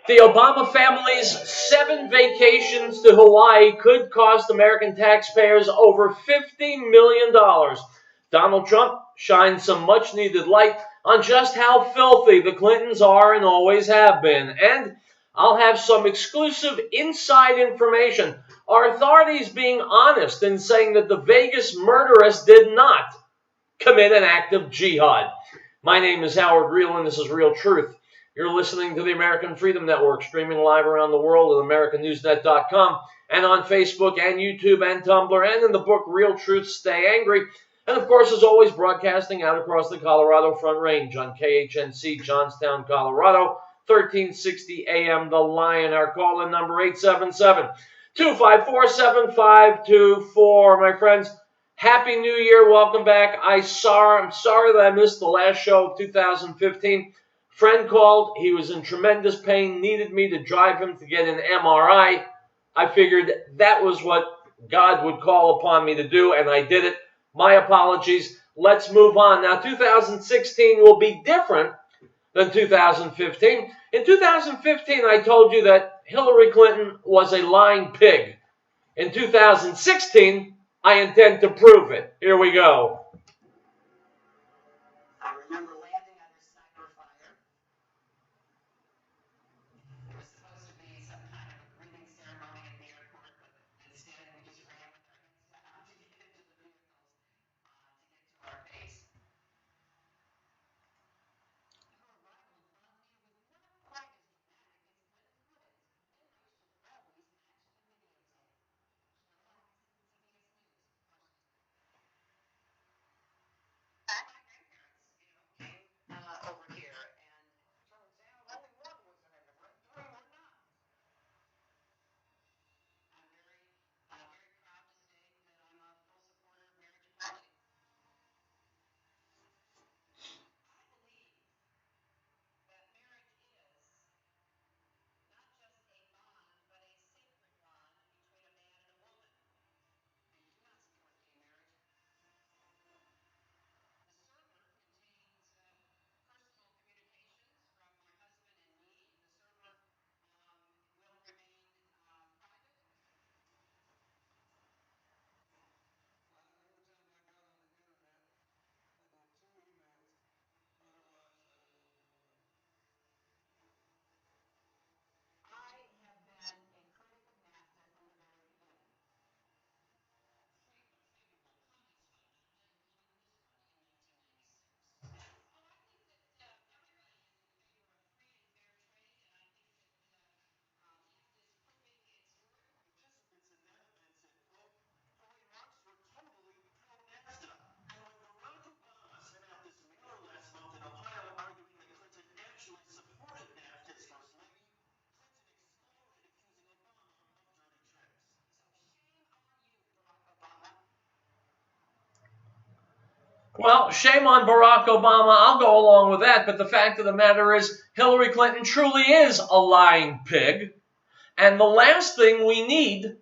The Obama family's 7 vacations to Hawaii could cost American taxpayers over $50 million. Donald Trump shines some much needed light on just how filthy the Clintons are and always have been. And I'll have some exclusive inside information. Are authorities being honest in saying that the Vegas murderess did not commit an act of jihad? My name is Howard Riell, and this is Riell Truth. You're listening to the American Freedom Network, streaming live around the world at AmericanNewsNet.com and on Facebook and YouTube and Tumblr and in the book Riell Truth, Stay Angry. And of course, as always, broadcasting out across the Colorado Front Range on KHNC, Johnstown, Colorado, 1360 AM, The Lion. Our call-in number 877-254-7524. My friends, Happy New Year. Welcome back. I'm sorry that I missed the last show of 2015. Friend called. He was in tremendous pain, needed me to drive him to get an MRI. I figured that was what God would call upon me to do, and I did it. My apologies. Let's move on. Now, 2016 will be different than 2015. In 2015, I told you that Hillary Clinton was a lying pig. In 2016, I intend to prove it. Here we go. I remember landing under sniper fire. There was supposed to be some kind of a greeting ceremony at the airport, but instead we just ran with our heads down to get into the vehicles to get to our base. Our arrival brought me was not quite as dramatic as Clinton put it. Memory should always match the videotape. All my grandparents, came over here, and turns out only one was an immigrant, 3 were not. I'm very proud to state that I'm a full supporter of marriage equality. I believe that marriage is not just a bond, but a sacred bond between a man and a woman. I do not support gay marriage. The server contains personal communications from my husband and me. The server will remain private. I have been a critic of NAFTA from the very beginning. Well, shame on Barack Obama. I'll go along with that. But the fact of the matter is, Hillary Clinton truly is a lying pig. And the last thing we need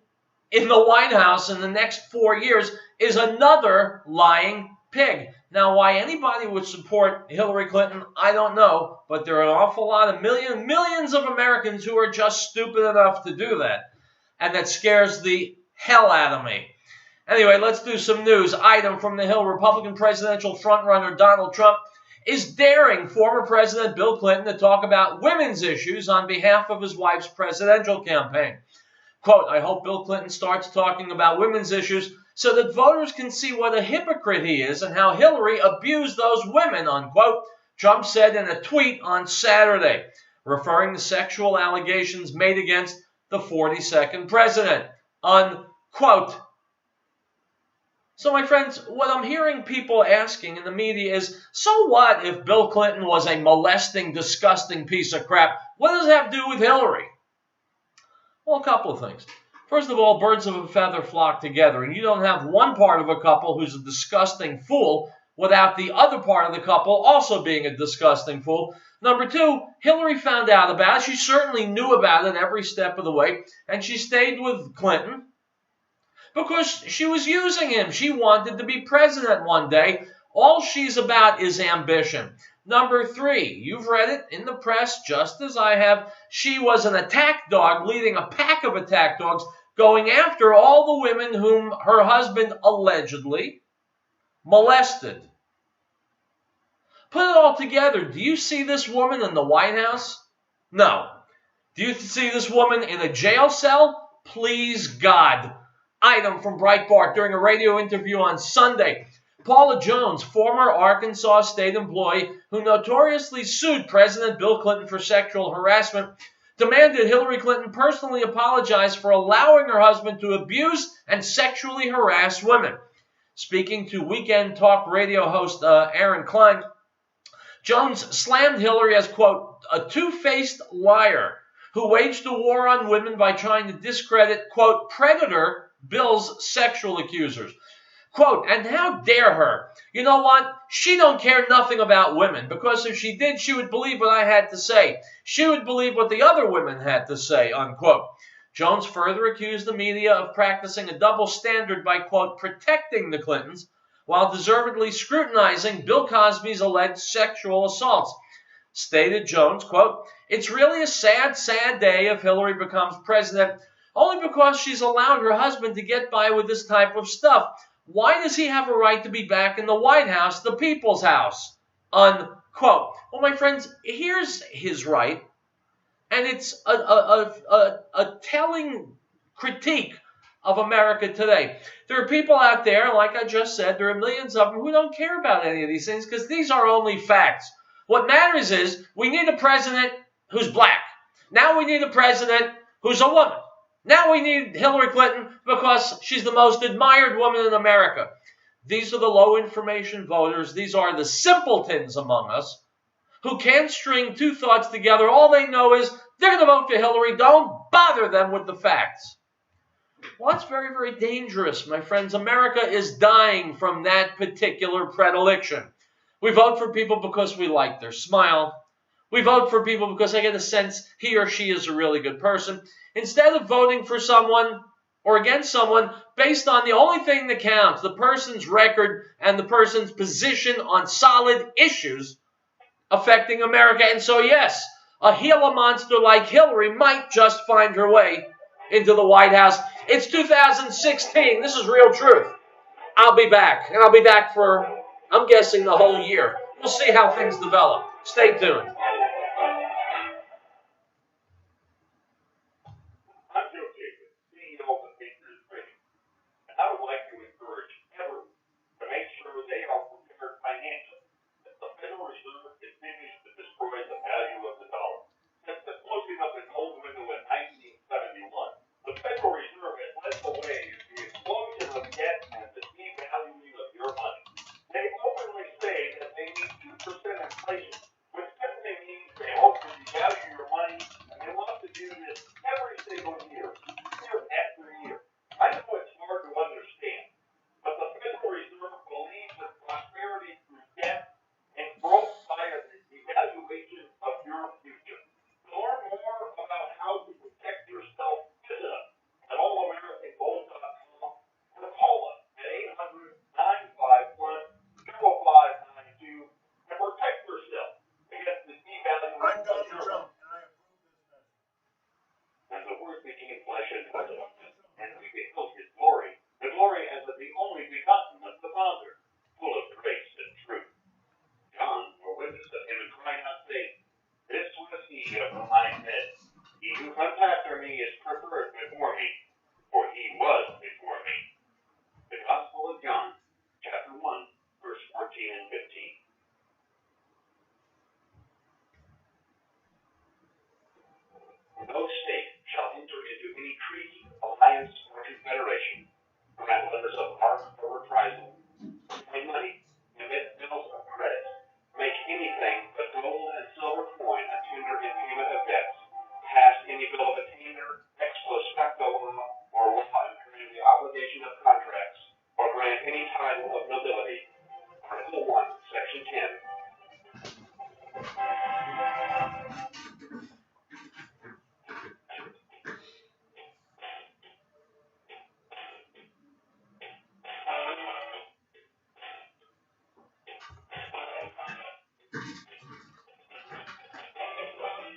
in the White House in the next 4 years is another lying pig. Now, why anybody would support Hillary Clinton, I don't know. But there are an awful lot of millions of Americans who are just stupid enough to do that. And that scares the hell out of me. Anyway, let's do some news. Item from the Hill. Republican presidential frontrunner Donald Trump is daring former President Bill Clinton to talk about women's issues on behalf of his wife's presidential campaign. Quote, I hope Bill Clinton starts talking about women's issues so that voters can see what a hypocrite he is and how Hillary abused those women, unquote, Trump said in a tweet on Saturday, referring to sexual allegations made against the 42nd president, unquote. So, my friends, what I'm hearing people asking in the media is, so what if Bill Clinton was a molesting, disgusting piece of crap? What does that have to do with Hillary? Well, a couple of things. First of all, birds of a feather flock together, and you don't have one part of a couple who's a disgusting fool without the other part of the couple also being a disgusting fool. Number two, Hillary found out about it. She certainly knew about it every step of the way, and she stayed with Clinton because she was using him. She wanted to be president one day. All she's about is ambition. Number 3, you've read it in the press just as I have. She was an attack dog, leading a pack of attack dogs, going after all the women whom her husband allegedly molested. Put it all together. Do you see this woman in the White House? No. Do you see this woman in a jail cell? Please God. Item from Breitbart during a radio interview on Sunday. Paula Jones, former Arkansas state employee who notoriously sued President Bill Clinton for sexual harassment, demanded Hillary Clinton personally apologize for allowing her husband to abuse and sexually harass women. Speaking to Weekend Talk radio host Aaron Klein, Jones slammed Hillary as, quote, a two-faced liar who waged a war on women by trying to discredit, quote, predator Bill's sexual accusers. Quote, and how dare her? You know what? She don't care nothing about women, because if she did, she would believe what I had to say. She would believe what the other women had to say, unquote. Jones further accused the media of practicing a double standard by, quote, protecting the Clintons while deservedly scrutinizing Bill Cosby's alleged sexual assaults. Stated Jones, quote, it's really a sad, sad day if Hillary becomes president only because she's allowed her husband to get by with this type of stuff. Why does he have a right to be back in the White House, the people's house? Unquote. Well, my friends, here's his right, and it's a telling critique of America today. There are people out there, like I just said, there are millions of them who don't care about any of these things because these are only facts. What matters is we need a president who's black. Now we need a president who's a woman. Now we need Hillary Clinton because she's the most admired woman in America. These are the low information voters. These are the simpletons among us who can't string two thoughts together. All they know is they're going to vote for Hillary. Don't bother them with the facts. Well, that's very, very dangerous, my friends. America is dying from that particular predilection. We vote for people because we like their smile. We vote for people because I get a sense he or she is a really good person. Instead of voting for someone or against someone based on the only thing that counts, the person's record and the person's position on solid issues affecting America. And so, yes, a Gila monster like Hillary might just find her way into the White House. It's 2016. This is Riell Truth. I'll be back. And I'll be back for, I'm guessing, the whole year. We'll see how things develop. Stay tuned.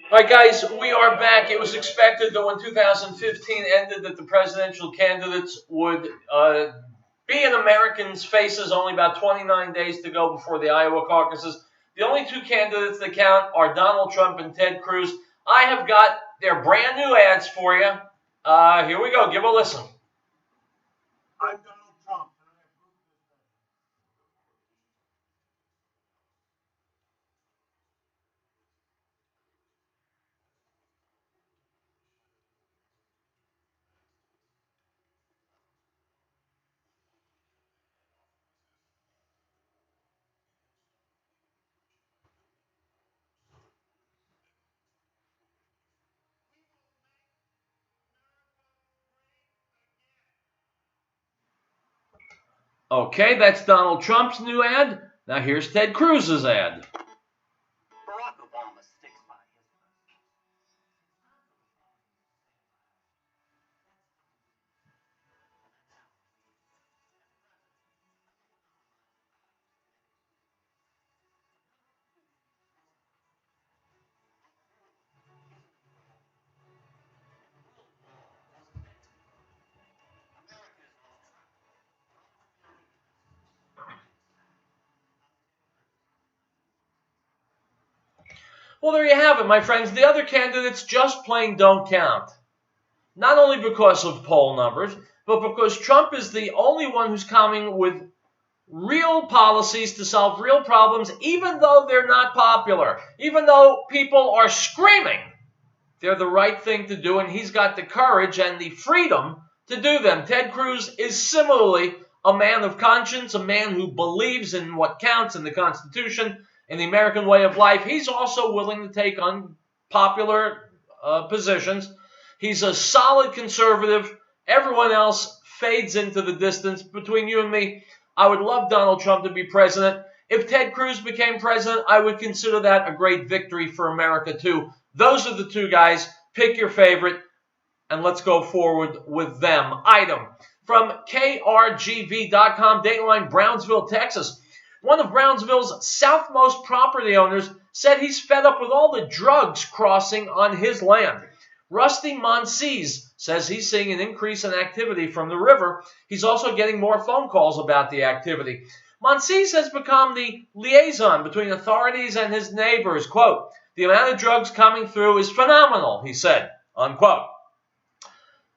All right, guys, we are back. It was expected that when 2015 ended that the presidential candidates would be in Americans' faces. Only about 29 days to go before the Iowa caucuses. The only two candidates that count are Donald Trump and Ted Cruz. I have got their brand new ads for you. Here we go. Give a listen. I'm Donald Trump, and I approve this measure. Okay, that's Donald Trump's new ad. Now here's Ted Cruz's ad. Barack Obama sticks by his principles. Well, there you have it, my friends. The other candidates just plain don't count. Not only because of poll numbers, but because Trump is the only one who's coming with real policies to solve real problems, even though they're not popular, even though people are screaming they're the right thing to do, and he's got the courage and the freedom to do them. Ted Cruz is similarly a man of conscience, a man who believes in what counts in the Constitution, in the American way of life. He's also willing to take unpopular positions. He's a solid conservative. Everyone else fades into the distance. Between you and me, I would love Donald Trump to be president. If Ted Cruz became president, I would consider that a great victory for America, too. Those are the two guys. Pick your favorite, and let's go forward with them. Item from KRGV.com, Dateline, Brownsville, Texas. One of Brownsville's southmost property owners said he's fed up with all the drugs crossing on his land. Rusty Monsees says he's seeing an increase in activity from the river. He's also getting more phone calls about the activity. Monsees has become the liaison between authorities and his neighbors. Quote, the amount of drugs coming through is phenomenal, he said, unquote.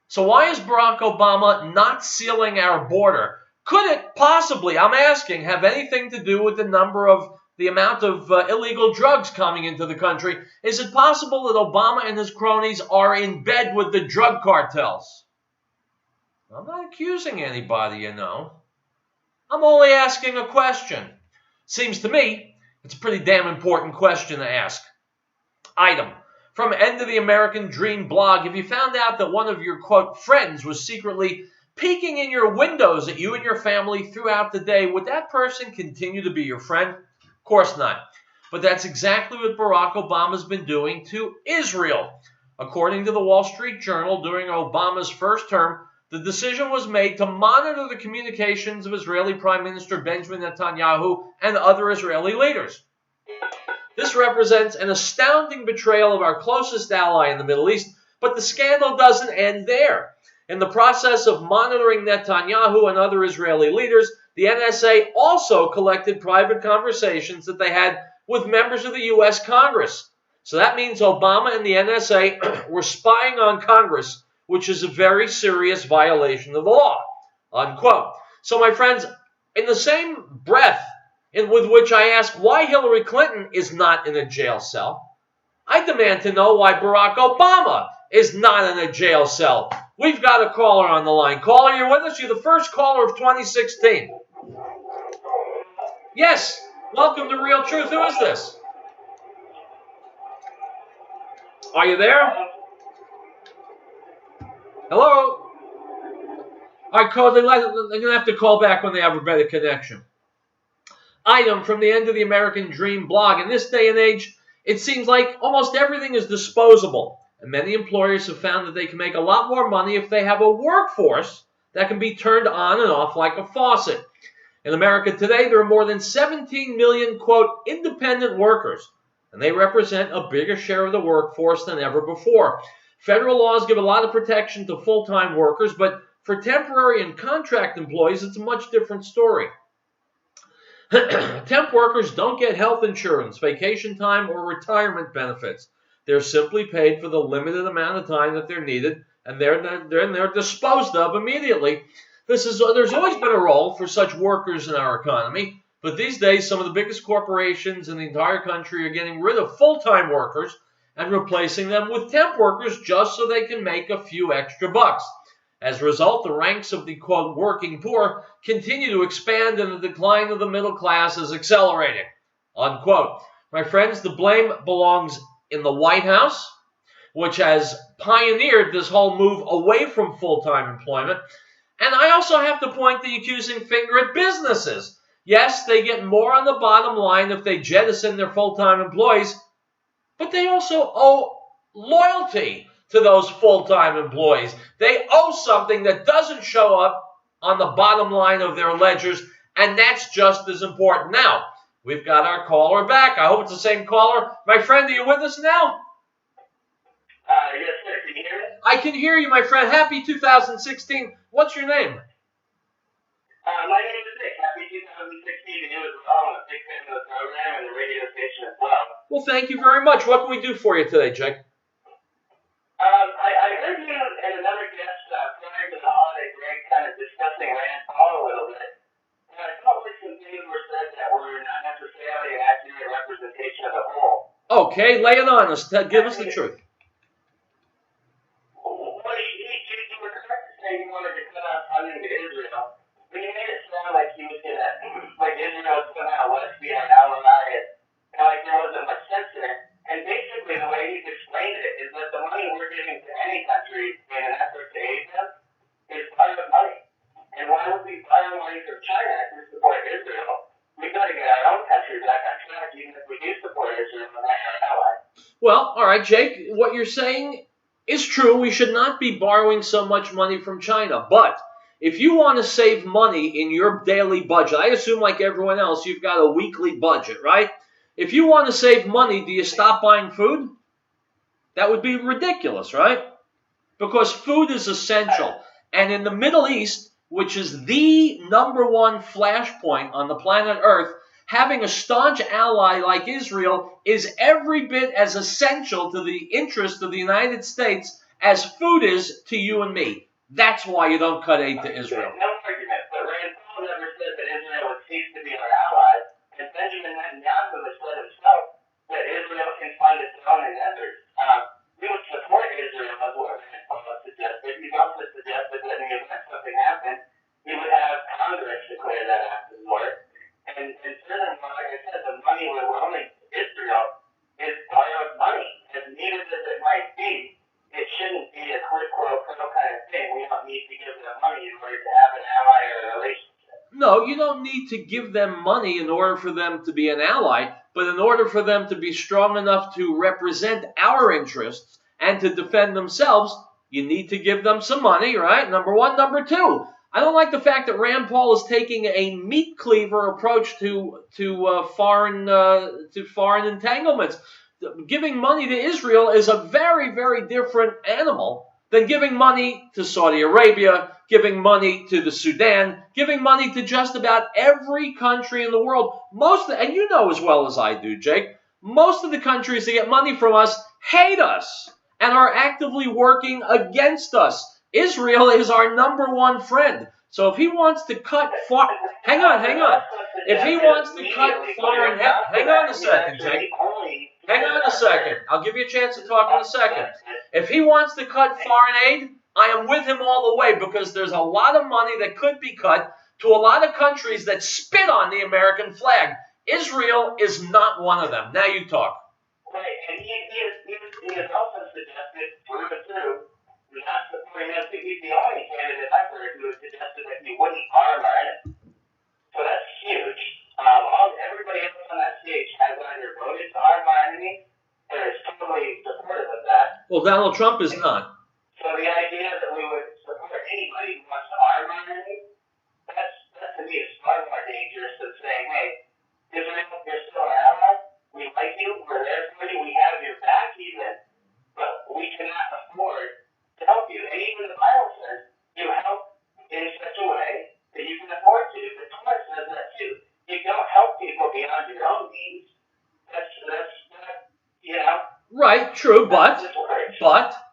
So why is Barack Obama not sealing our border? Could it possibly, I'm asking, have anything to do with the amount of illegal drugs coming into the country? Is it possible that Obama and his cronies are in bed with the drug cartels? I'm not accusing anybody, you know. I'm only asking a question. Seems to me it's a pretty damn important question to ask. Item from End of the American Dream blog. If you found out that one of your, quote, friends was secretly peeking in your windows at you and your family throughout the day, would that person continue to be your friend? Of course not. But that's exactly what Barack Obama's been doing to Israel. According to the Wall Street Journal, during Obama's first term, the decision was made to monitor the communications of Israeli Prime Minister Benjamin Netanyahu and other Israeli leaders. This represents an astounding betrayal of our closest ally in the Middle East, but the scandal doesn't end there. In the process of monitoring Netanyahu and other Israeli leaders, the NSA also collected private conversations that they had with members of the U.S. Congress. So that means Obama and the NSA were spying on Congress, which is a very serious violation of the law, unquote. So, my friends, in the same breath with which I ask why Hillary Clinton is not in a jail cell, I demand to know why Barack Obama is not in a jail cell. We've got a caller on the line. Caller, you're with us. You're the first caller of 2016. Yes, welcome to Riell Truth. Who is this? Are you there? Hello? All right, call. They're going to have to call back when they have a better connection. Item from the End of the American Dream blog. In this day and age, it seems like almost everything is disposable. And many employers have found that they can make a lot more money if they have a workforce that can be turned on and off like a faucet. In America today, there are more than 17 million, quote, independent workers. and they represent a bigger share of the workforce than ever before. Federal laws give a lot of protection to full-time workers, but for temporary and contract employees, it's a much different story. Temp workers don't get health insurance, vacation time, or retirement benefits. They're simply paid for the limited amount of time that they're needed, and they're disposed of immediately. There's always been a role for such workers in our economy, but these days some of the biggest corporations in the entire country are getting rid of full-time workers and replacing them with temp workers just so they can make a few extra bucks. As a result, the ranks of the, quote, working poor continue to expand and the decline of the middle class is accelerating, unquote. My friends, the blame belongs in the White House, which has pioneered this whole move away from full-time employment. And I also have to point the accusing finger at businesses. Yes, they get more on the bottom line if they jettison their full-time employees, but they also owe loyalty to those full-time employees. They owe something that doesn't show up on the bottom line of their ledgers, and that's just as important. Now, we've got our caller back. I hope it's the same caller. My friend, are you with us now? Yes, sir. Can you hear me? I can hear you, my friend. Happy 2016. What's your name? My name is Nick. Happy 2016, and it was I'm a big fan of the program and the radio station as well. Well, thank you very much. What can we do for you today, Jake? I heard you and another guest prior to the holiday break kind of discussing Rand Paul a little bit. And I felt like some things were said that were not necessarily an accurate representation of the whole. Okay, lay it on us. Give us the truth. Well, you were correct to say you wanted to cut off funding to Israel, but you made it sound like he was going to, like Israel somehow was be our ally, and like there wasn't much sense in it. And basically the way he's explained it is that the money we're giving to any country in an effort to aid them is borrowed money. And why would we borrow money from China to support Israel? We've got to get our own country back on track, even if we do support Israel and they're our ally. Well, all right, Jake, what you're saying is true. We should not be borrowing so much money from China. But if you want to save money in your daily budget, I assume like everyone else, you've got a weekly budget, right? If you want to save money, do you stop buying food? That would be ridiculous, right? Because food is essential. And in the Middle East, which is the #1 flashpoint on the planet Earth, having a staunch ally like Israel is every bit as essential to the interest of the United States as food is to you and me. That's why you don't cut aid to Israel. No argument, but Rand Paul never said that Israel would cease to be our ally, and Benjamin Netanyahu has said himself that Israel can fund its own endeavors. We would support Israel, as what Rand Paul suggested. He's also suggested that in the event something happened, he would have Congress declare that act of war. And furthermore, like I said, the money we're loaning to Israel is borrowed money. As needed as it might be, it shouldn't be a quid pro quo kind of thing. We don't need to give them money in order to have an ally or a relationship. No, you don't need to give them money in order for them to be an ally, but in order for them to be strong enough to represent our interests and to defend themselves, you need to give them some money, right? Number one. Number two, I don't like the fact that Rand Paul is taking a meat cleaver approach to foreign entanglements. Giving money to Israel is a very, very different animal than giving money to Saudi Arabia, giving money to the Sudan, giving money to just about every country in the world. And you know as well as I do, Jake, most of the countries that get money from us hate us and are actively working against us. Israel is our #1 friend. So if he wants to cut hang on. If he wants to cut foreign help, hang on a second, Jake. Hang on a second. I'll give you a chance to talk in a second. If he wants to cut foreign aid, I am with him all the way because there's a lot of money that could be cut to a lot of countries that spit on the American flag. Israel is not one of them. Now you talk. Right, and he has also suggested through and through not supporting us. He's the only candidate I've heard who has suggested that he wouldn't arm our enemy. So that's huge. Everybody else on that stage has either voted to arm our enemy or is totally supportive of that. Well, Donald Trump is not. So the idea that we would support anybody who wants to arm our enemy, that to me is far more dangerous than saying, hey, Israel, you're still an ally. We like you. We're there true, but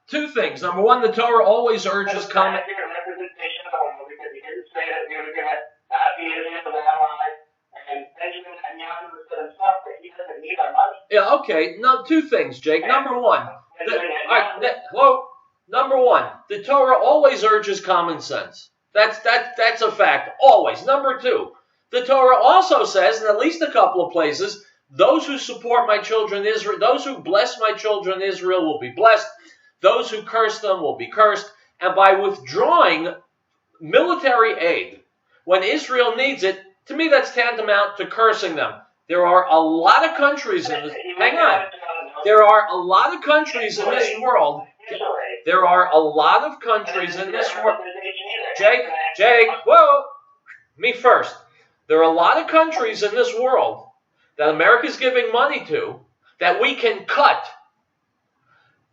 two things. Number one, the Torah always urges common. Representation of the home, because he didn't say that we were going to not be Israel's ally, and Benjamin Netanyahu said himself that he doesn't need our money. Yeah, okay. No, two things, Jake. Number one, number one, the Torah always urges common sense. That's a fact, always. Number two, the Torah also says, in at least a couple of places, those who support my children Israel, those who bless my children Israel will be blessed. Those who curse them will be cursed. And by withdrawing military aid when Israel needs it, to me that's tantamount to cursing them. There are a lot of countries in this. Hang on. There are a lot of countries in this world. There are a lot of countries in this world. Jake, whoa, me first. There are a lot of countries in this world that America's giving money to that we can cut.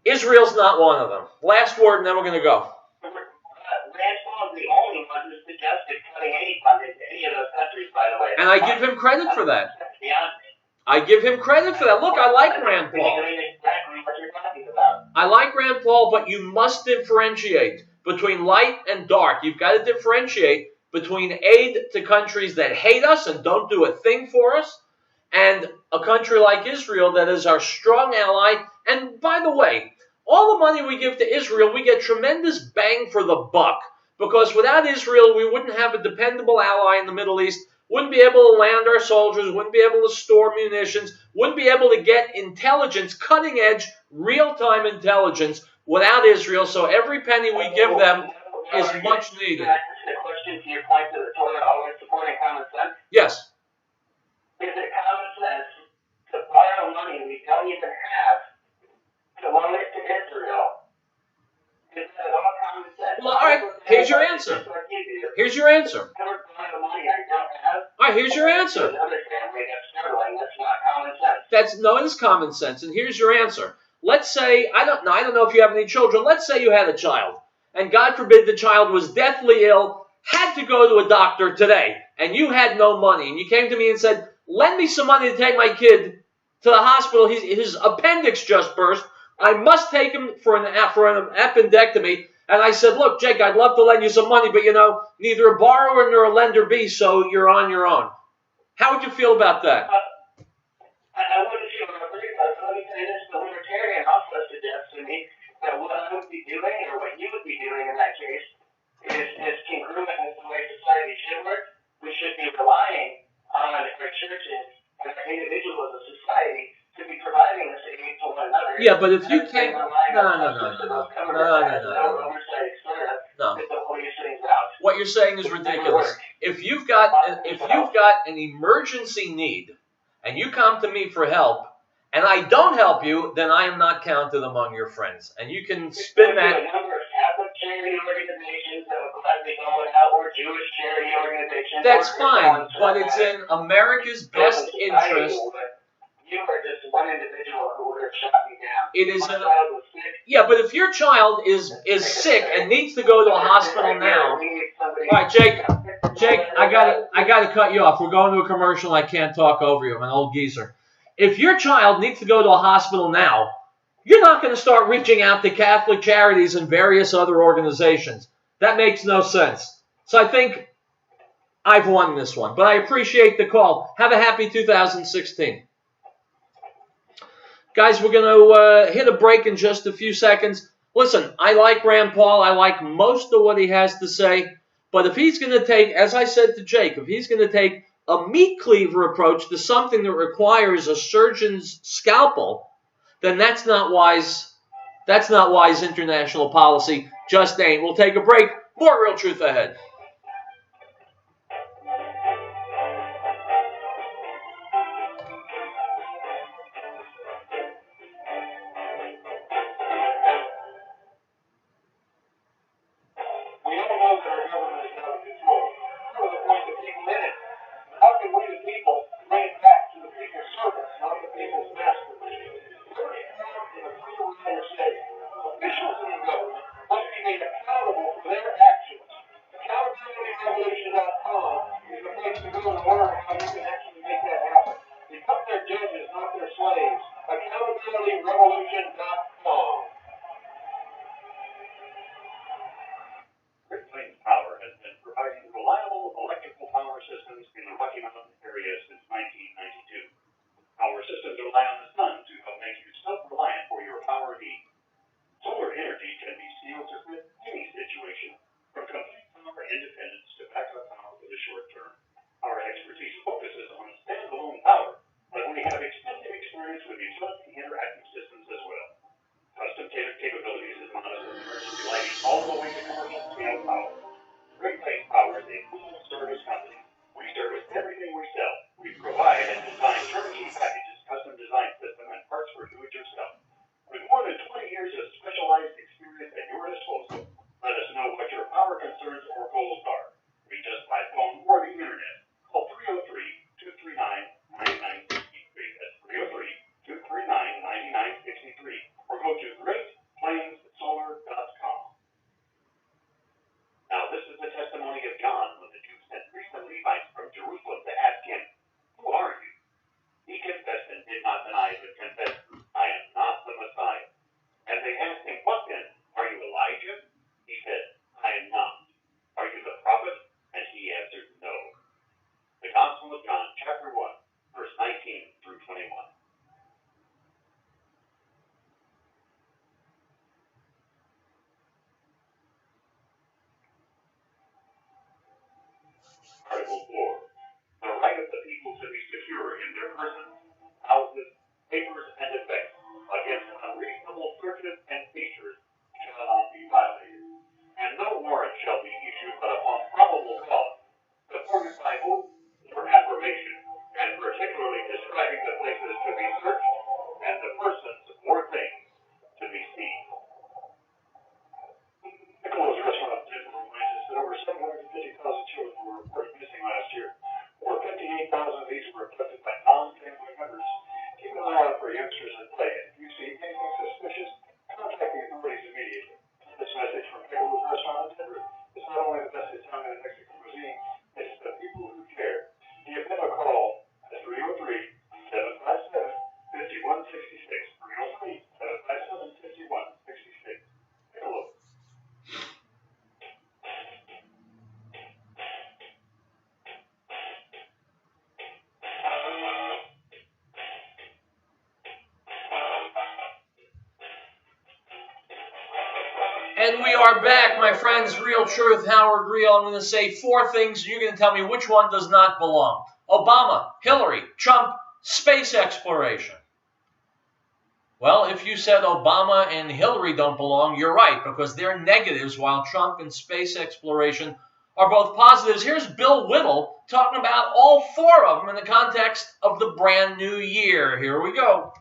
Israel's not one of them. Last word, and then we're going to go. Rand Paul is the only one who suggested cutting any funding to any of those countries, by the way. And I give him credit for that. I give him credit for that. Look, I like Rand Paul. Exactly what you're talking about. I like Rand Paul, but you must differentiate between light and dark. You've got to differentiate between aid to countries that hate us and don't do a thing for us, and a country like Israel that is our strong ally. And by the way, all the money we give to Israel, we get tremendous bang for the buck. Because without Israel, we wouldn't have a dependable ally in the Middle East, wouldn't be able to land our soldiers, wouldn't be able to store munitions, wouldn't be able to get intelligence, cutting-edge, real-time intelligence without Israel. So every penny we give them is much needed. The question to your point to the Torah always supporting common sense. Yes. Is it common sense to borrow money we don't even have to loan it to Israel? Is that all common sense? Well, all right, here's your answer. Here's your answer. All right, here's your answer. No, it is common sense, and here's your answer. Let's say, I don't know if you have any children. Let's say you had a child, and God forbid the child was deathly ill, had to go to a doctor today, and you had no money, and you came to me and said, lend me some money to take my kid to the hospital. His appendix just burst. I must take him for an appendectomy. And I said, look, Jake, I'd love to lend you some money, but, neither a borrower nor a lender be, so you're on your own. How would you feel about that? I wouldn't feel great, but let me say this. The libertarian also suggests to me that what I would be doing, or what you would be doing in that case, is congruent with the way society should work. We should be relying on our churches and our individuals as a society to be providing this aid to one another. Yeah, but if you can't... No. What you're saying is ridiculous. If you've got an emergency need and you come to me for help and I don't help you, then I am not counted among your friends. And you can spin that. A number of Catholic charity organizations that would gladly go out, or Jewish charity organizations. That's fine, but it's in America's best interest. You are just one individual who would have shot me down. It is yeah, but if your child is sick and needs to go to a hospital now. All right, Jake, I gotta cut you off. We're going to a commercial. I can't talk over you. I'm an old geezer. If your child needs to go to a hospital now, you're not going to start reaching out to Catholic charities and various other organizations. That makes no sense. So I think I've won this one, but I appreciate the call. Have a happy 2016. Guys, we're going to hit a break in just a few seconds. Listen, I like Rand Paul. I like most of what he has to say. But if he's going to take, as I said to Jake, if he's going to take a meat cleaver approach to something that requires a surgeon's scalpel, then that's not wise. That's not wise international policy. Just ain't. We'll take a break. More Riell Truth ahead. Accountabilityrevolution.com. Power. Great Lakes Power is a full-service company. We service everything we sell. We provide and design turnkey packages, custom design system, and parts for do-it-yourself. With more than 20 years of specialized experience at your disposal, let us know what your power concerns or goals are. Reach us by phone or the internet. Call 303-239-9963. That's 303-239-9963. Or go to GreatPlainsSolar.com. Now this is the testimony of John when the Jews sent priests and Levites from Jerusalem to ask him, "Who are you?" He confessed and did not deny, but confessed, "I am not the Messiah." And they asked him, "What then? Are you Elijah?" He said, "I am not." "Are you the prophet?" And he answered, "No." The Gospel of John, chapter 1, verse 19 through 21. Article 4. The right of the people to be secure in their persons, houses, papers, and effects against unreasonable searches and seizures shall not be violated, and no warrant shall be issued but upon probable cause, supported by oath or affirmation, and particularly describing the places to be searched and the persons or things to be seized. Nicholas Restaurant Denver reminds us that over 750,000 children were reported missing last year. Over 58,000 of these were abducted by non-family members. Keep an eye out for youngsters at play, and if you see anything suspicious, contact the authorities immediately. This message from Nicholas Restaurant Denver is not only the best Italian and Mexican cuisine, it's the people who care. Give them a call at 303-757-5166. 303-757-5166. Take a look. And we are back, my friends. Riell Truth, Howard Riell. I'm going to say 4 things, and you're going to tell me which one does not belong. Obama, Hillary, Trump, space exploration. Well, if you said Obama and Hillary don't belong, you're right, because they're negatives, while Trump and space exploration are both positives. Here's Bill Whittle talking about all 4 of them in the context of the brand new year. Here we go.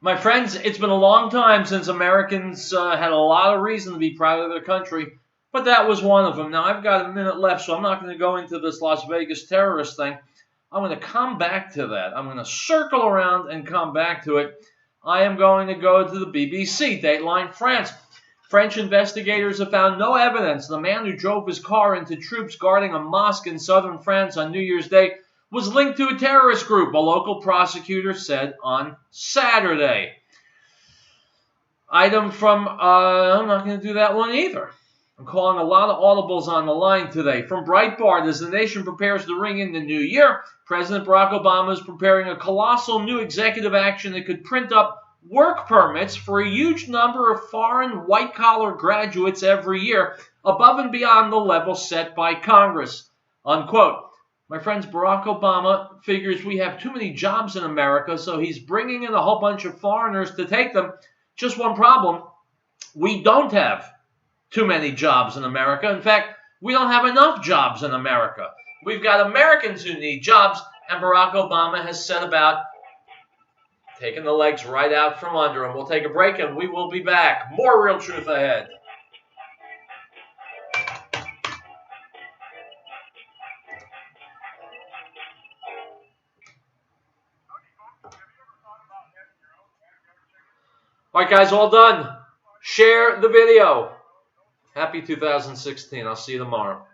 My friends, it's been a long time since Americans had a lot of reason to be proud of their country, but that was one of them. Now, I've got a minute left, so I'm not going to go into this Las Vegas terrorist thing. I'm going to come back to that. I'm going to circle around and come back to it. I am going to go to the BBC, Dateline France. French investigators have found no evidence the man who drove his car into troops guarding a mosque in southern France on New Year's Day was linked to a terrorist group, a local prosecutor said on Saturday. Item from, I'm not going to do that one either. I'm calling a lot of audibles on the line today. From Breitbart, as the nation prepares to ring in the new year, President Barack Obama is preparing a colossal new executive action that could print up work permits for a huge number of foreign white-collar graduates every year, above and beyond the level set by Congress. Unquote. My friends, Barack Obama figures we have too many jobs in America, so he's bringing in a whole bunch of foreigners to take them. Just one problem. We don't have too many jobs in America. In fact, we don't have enough jobs in America. We've got Americans who need jobs, and Barack Obama has set about taking the legs right out from under him. We'll take a break, and we will be back. More Real Truth ahead. All right, guys, all done. Share the video. Happy 2016. I'll see you tomorrow.